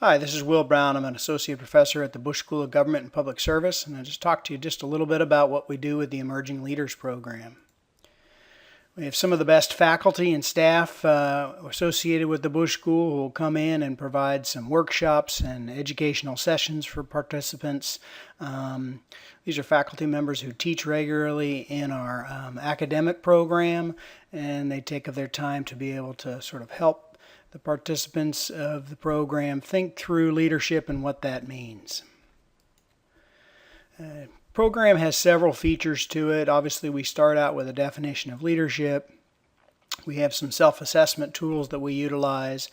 Hi, this is Will Brown. I'm an associate professor at the Bush School of Government and Public Service, and I just talked to you just a little bit about what we do with the Emerging Leaders Program. We have some of the best faculty and staff associated with the Bush School who will come in and provide some workshops and educational sessions for participants. These are faculty members who teach regularly in our academic program, and they take of their time to be able to sort of help the participants of the program think through leadership and what that means. Program has several features to it. Obviously, we start out with a definition of leadership. We have some self-assessment tools that we utilize.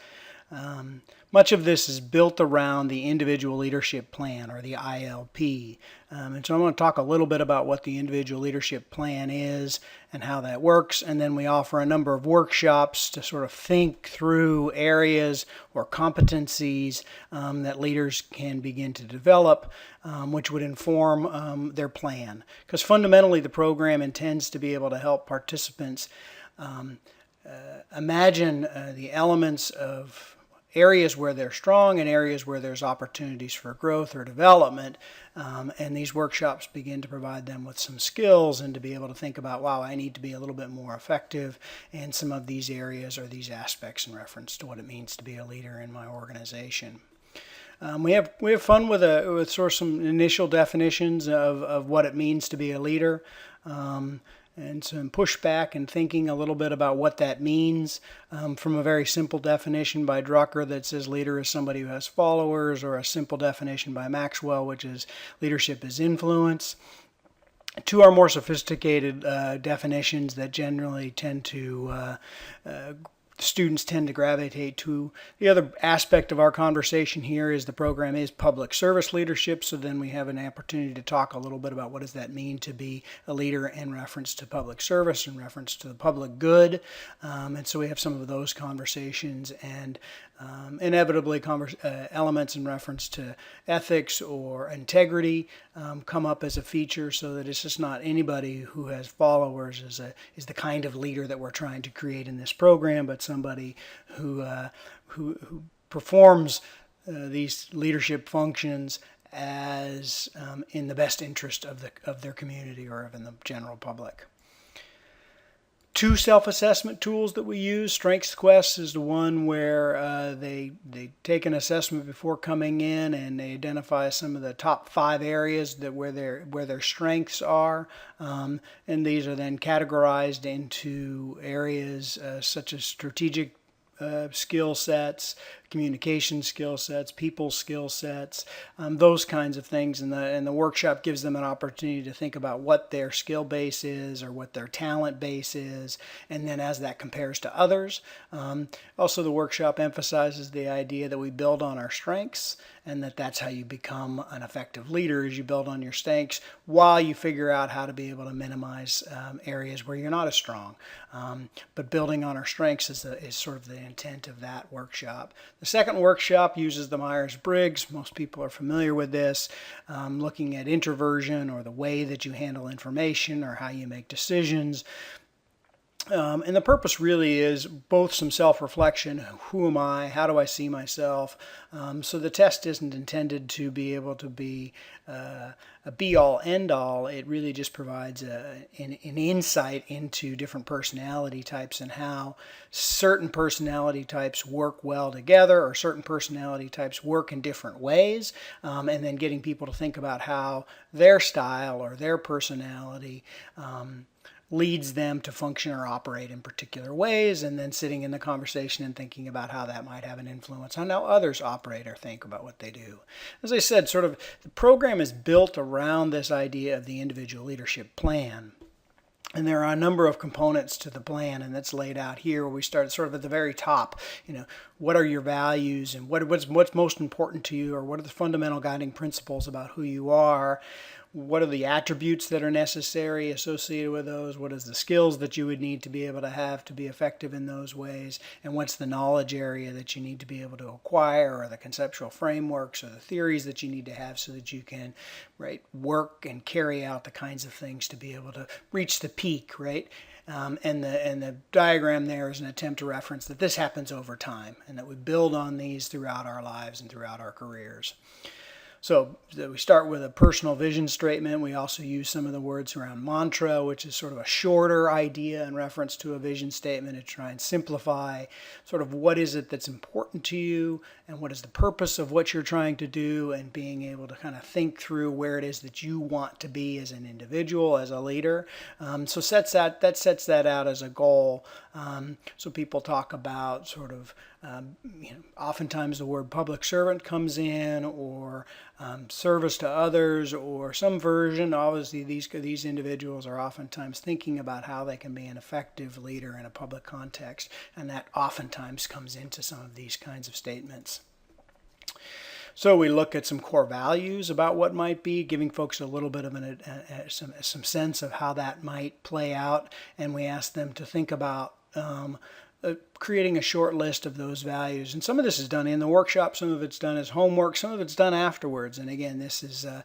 Much of this is built around the Individual Leadership Plan, or the ILP. And so I'm going to talk a little bit about what the Individual Leadership Plan is and how that works. And then we offer a number of workshops to sort of think through areas or competencies that leaders can begin to develop, which would inform their plan. Because fundamentally, the program intends to be able to help participants imagine the elements of areas where they're strong and areas where there's opportunities for growth or development. And these workshops begin to provide them with some skills and to be able to think about, wow, I need to be a little bit more effective in some of these areas or these aspects in reference to what it means to be a leader in my organization. We have fun with sort of some initial definitions of what it means to be a leader. And some pushback and thinking a little bit about what that means from a very simple definition by Drucker that says leader is somebody who has followers, or a simple definition by Maxwell, which is leadership is influence, to our more sophisticated definitions that generally tend to students tend to gravitate to. The other aspect of our conversation here is the program is public service leadership, so then we have an opportunity to talk a little bit about what does that mean to be a leader in reference to public service, in reference to the public good. And so we have some of those conversations, and inevitably elements in reference to ethics or integrity come up as a feature, so that it's just not anybody who has followers is the kind of leader that we're trying to create in this program, but somebody who performs these leadership functions as in the best interest of their community or of the general public. Two self-assessment tools that we use. StrengthsQuest is the one where they take an assessment before coming in, and they identify some of the top 5 areas where their strengths are, and these are then categorized into areas such as strategic skill sets, communication skill sets, people skill sets, those kinds of things. And the workshop gives them an opportunity to think about what their skill base is or what their talent base is, and then as that compares to others. Also, the workshop emphasizes the idea that we build on our strengths, and that's how you become an effective leader, is you build on your strengths while you figure out how to be able to minimize areas where you're not as strong. But building on our strengths is sort of the intent of that workshop. The second workshop uses the Myers-Briggs. Most people are familiar with this, looking at introversion, or the way that you handle information, or how you make decisions. And the purpose really is both some self-reflection. Who am I? How do I see myself? So the test isn't intended to be able to be a be-all, end-all. It really just provides an insight into different personality types and how certain personality types work well together, or certain personality types work in different ways, and then getting people to think about how their style or their personality leads them to function or operate in particular ways, and then sitting in the conversation and thinking about how that might have an influence on how others operate or think about what they do. As I said, sort of the program is built around this idea of the Individual Leadership Plan. And there are a number of components to the plan, and that's laid out here, where we start sort of at the very top. What are your values, and what's most important to you, or what are the fundamental guiding principles about who you are? What are the attributes that are necessary associated with those? What is the skills that you would need to be able to have to be effective in those ways? And what's the knowledge area that you need to be able to acquire, or the conceptual frameworks or the theories that you need to have so that you can work and carry out the kinds of things to be able to reach the peak, right? And the diagram there is an attempt to reference that this happens over time and that we build on these throughout our lives and throughout our careers. So we start with a personal vision statement. We also use some of the words around mantra, which is sort of a shorter idea in reference to a vision statement to try and simplify sort of what is it that's important to you and what is the purpose of what you're trying to do, and being able to kind of think through where it is that you want to be as an individual, as a leader. So sets that out as a goal. So people talk about sort of oftentimes the word public servant comes in, or service to others, or some version. Obviously, these individuals are oftentimes thinking about how they can be an effective leader in a public context, and that oftentimes comes into some of these kinds of statements. So we look at some core values about what might be, giving folks a little bit of some sense of how that might play out, and we ask them to think about creating a short list of those values. And some of this is done in the workshop, some of it's done as homework, some of it's done afterwards. And again, this is an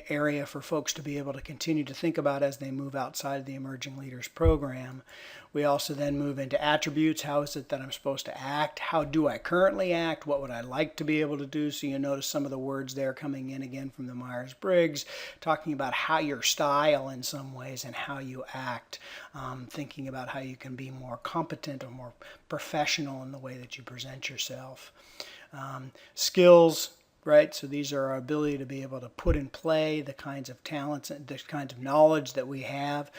area for folks to be able to continue to think about as they move outside of the Emerging Leaders program. We also then move into attributes. How is it that I'm supposed to act? How do I currently act? What would I like to be able to do? So you notice some of the words there coming in again from the Myers-Briggs, talking about how your style in some ways and how you act, thinking about how you can be more competent or more professional in the way that you present yourself. Skills, right? So these are our ability to be able to put in play the kinds of talents and the kinds of knowledge that we have,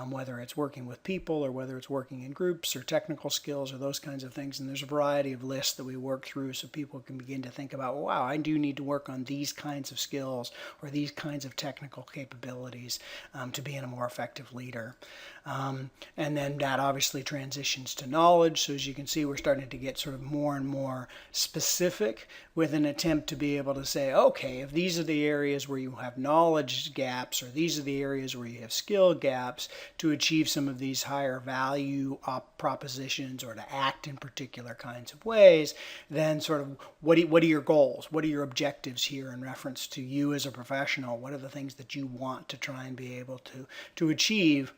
whether it's working with people or whether it's working in groups or technical skills or those kinds of things. And there's a variety of lists that we work through so people can begin to think about, wow, I do need to work on these kinds of skills or these kinds of technical capabilities to be a more effective leader. And then that obviously transitions to knowledge. So as you can see, we're starting to get sort of more and more specific with an attempt to be able to say, okay, if these are the areas where you have knowledge gaps, or these are the areas where you have skill gaps, to achieve some of these higher value propositions or to act in particular kinds of ways, then sort of what are your goals? What are your objectives here in reference to you as a professional? What are the things that you want to try and be able to achieve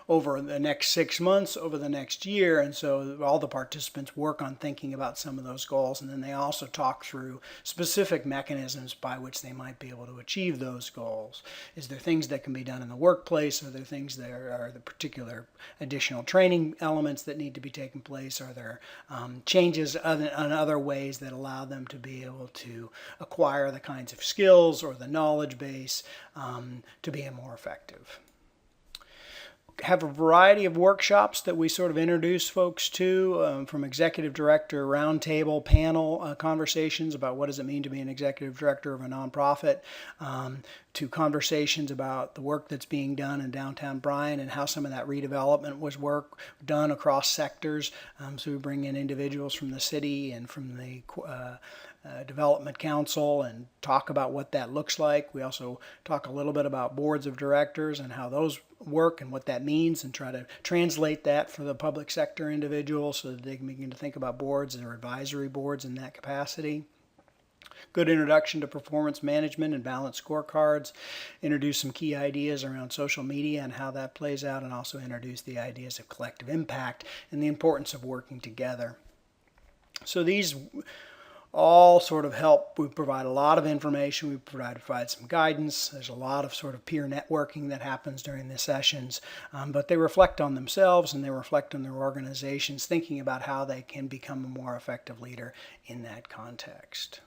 over the next 6 months, over the next year? And so all the participants work on thinking about some of those goals, and then they also talk through specific mechanisms by which they might be able to achieve those goals. Is there things that can be done in the workplace? Are there things that are the particular additional training elements that need to be taking place? Are there changes in other ways that allow them to be able to acquire the kinds of skills or the knowledge base to be more effective? Have a variety of workshops that we sort of introduce folks to, from executive director roundtable panel conversations about what does it mean to be an executive director of a nonprofit, to conversations about the work that's being done in downtown Bryan and how some of that redevelopment was work done across sectors. So we bring in individuals from the city and from the Development Council and talk about what that looks like. We also talk a little bit about boards of directors and how those work and what that means, and try to translate that for the public sector individuals so that they can begin to think about boards or advisory boards in that capacity. Good introduction to performance management and balanced scorecards. Introduce some key ideas around social media and how that plays out, and also introduce the ideas of collective impact and the importance of working together. So these all sort of help. We provide a lot of information. We provide some guidance. There's a lot of sort of peer networking that happens during the sessions, but they reflect on themselves and they reflect on their organizations, thinking about how they can become a more effective leader in that context.